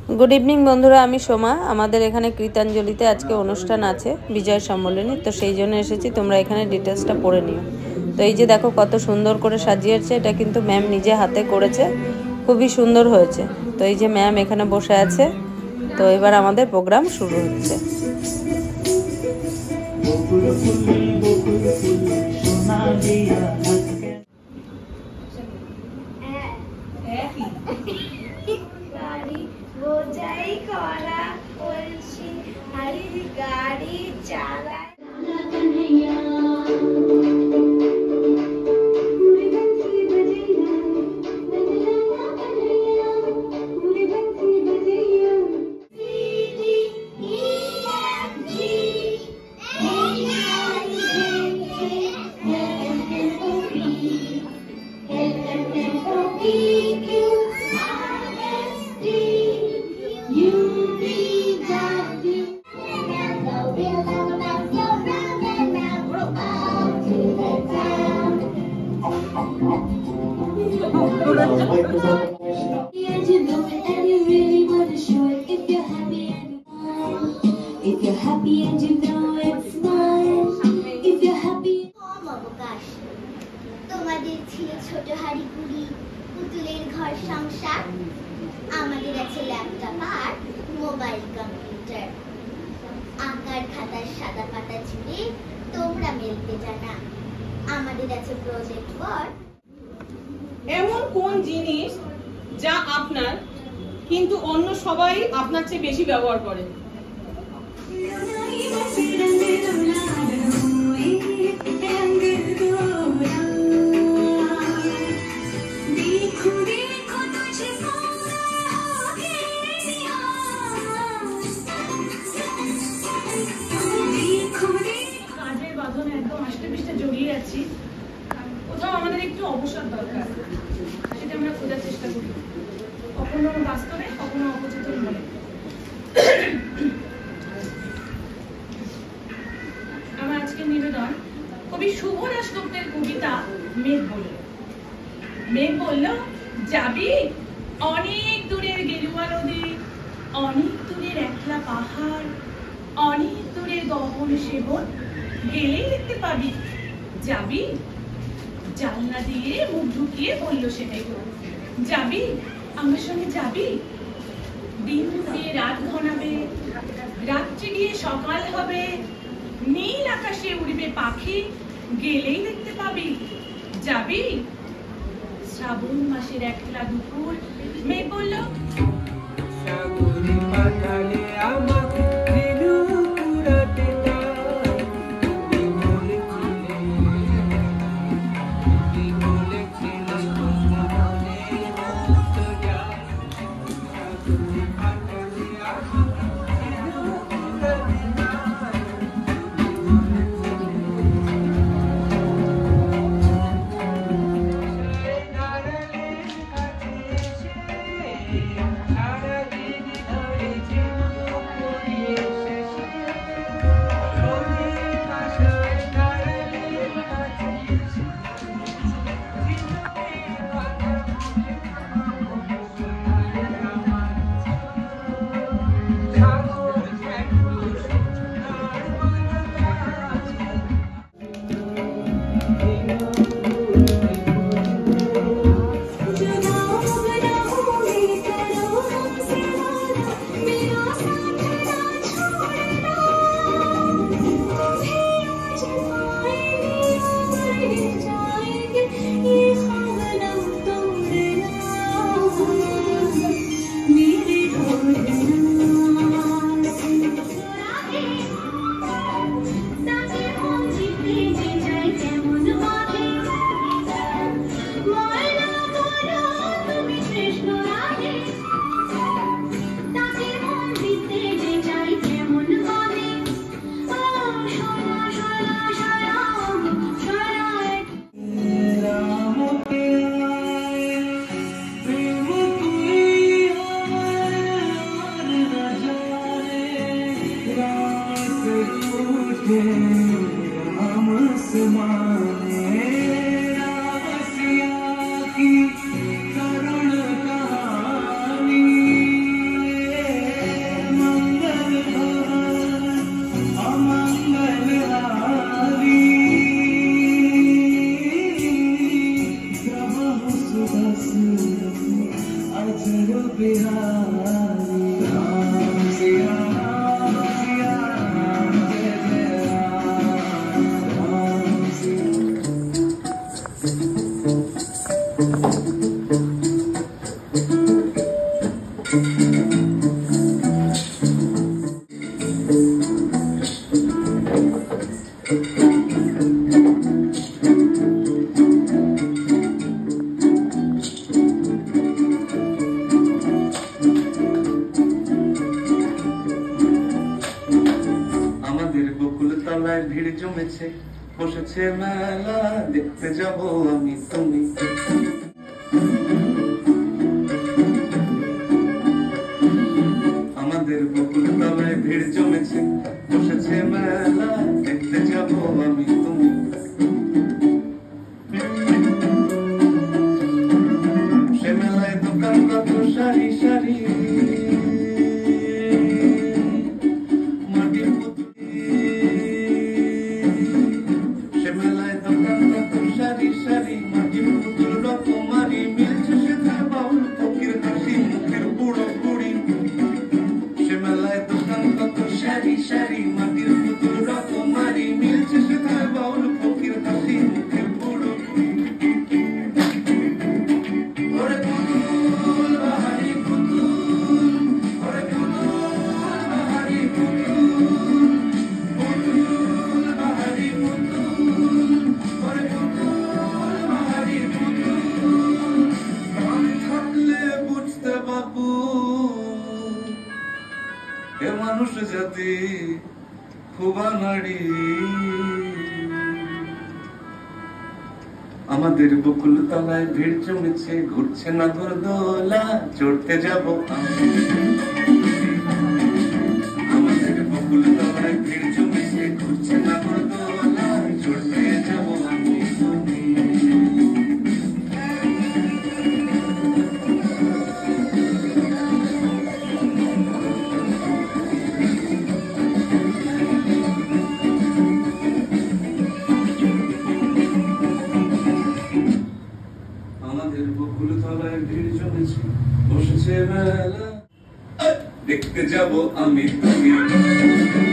Good evening बंधुरा आमी सोमा आमादेर एखाने कृतांजलिते आजके अनुष्ठान आछे विजय सम्मेलनी तो सेई जोन्नो एसेछि तोमरा एखाने डिटेल्सटा पढ़े निओ। तो এই যে দেখো কত সুন্দর করে সাজিয়েছে, এটা কিন্তু ম্যাম নিজে হাতে করেছে, খুবই সুন্দর হয়েছে। তো এই যে ম্যাম এখানে বসে আছে, তো এবার আমাদের প্রোগ্রাম শুরু হচ্ছে। If you're happy and you know it's mine, if you're happy. অবকাশ তোমাদের ছিল ছোট হাড়ি কুড়ি পুতুলের ঘর সংসার, আমাদের আছে ল্যাপটপ আর মোবাইল কম্পিউটার, আঁকার খাতার সাদা পাতা ছিঁড়ে তোমরা মেলতে জানা, আমাদের আছে প্রজেক্ট ওয়ার্ক। এমন কোন জিনিস যা আপনার কিন্তু অন্য সবাই আপনার চেয়ে বেশি ব্যবহার করে? কাজের বাঁধনে একদম আষ্টে পৃষ্ঠে জড়িয়ে আছি, কোথাও আমাদের একটু অবসর দরকার, সেটা আমরা খোঁজার চেষ্টা করি, কখনো বাস্তবে কখনো অবচেতন মনে। আমার আজকের নিবেদন কবি শুভ দাশগুপ্তের কবিতা মেঘ বলল। মেঘ বলল, যাবি অনেক দূরের গেরুয়া নদী, অনেক দূরের একলা পাহাড়, অনেক দূরের গহন সেবন, গেলেই দেখতে পাবি। যাবি? জানলা দিয়ে মুখ ঢুকিয়ে বলল সে মেঘ, যাবি আমার সঙ্গে যাবি? দিন দিয়ে রাত ঘনাবে, রাত্রি গিয়ে সকাল হবে, নীল আকাশে উড়বে পাখি, গেলেই দেখতে পাবি। যাবি? শ্রাবণ মাসের একলা দুপুর, মেঘ বলল, ভিড় জমেছে বসেছে মেলা দেখতে যাব আমি তুমি আমাদের বকুল তলায় ভিড় জমেছে বসেছে মেলা দেখতে যাব আমি তুমি সে মেলায় দোকান কত সারি সারি মানুষ জাতি খুবা নারী আমাদের বকুল তলায় ভিড় জমেছে ঘুরছে নাগরদোলা চড়তে যাব আমাদের বকুল তলায় ভিড় জমেছে ঘুরছে নাগরদোলা চড়তে যাব আমি আমাদের বকুল তলায় ভিড় জমেছে বসেছে মেলা দেখতে যাব আমি তুমি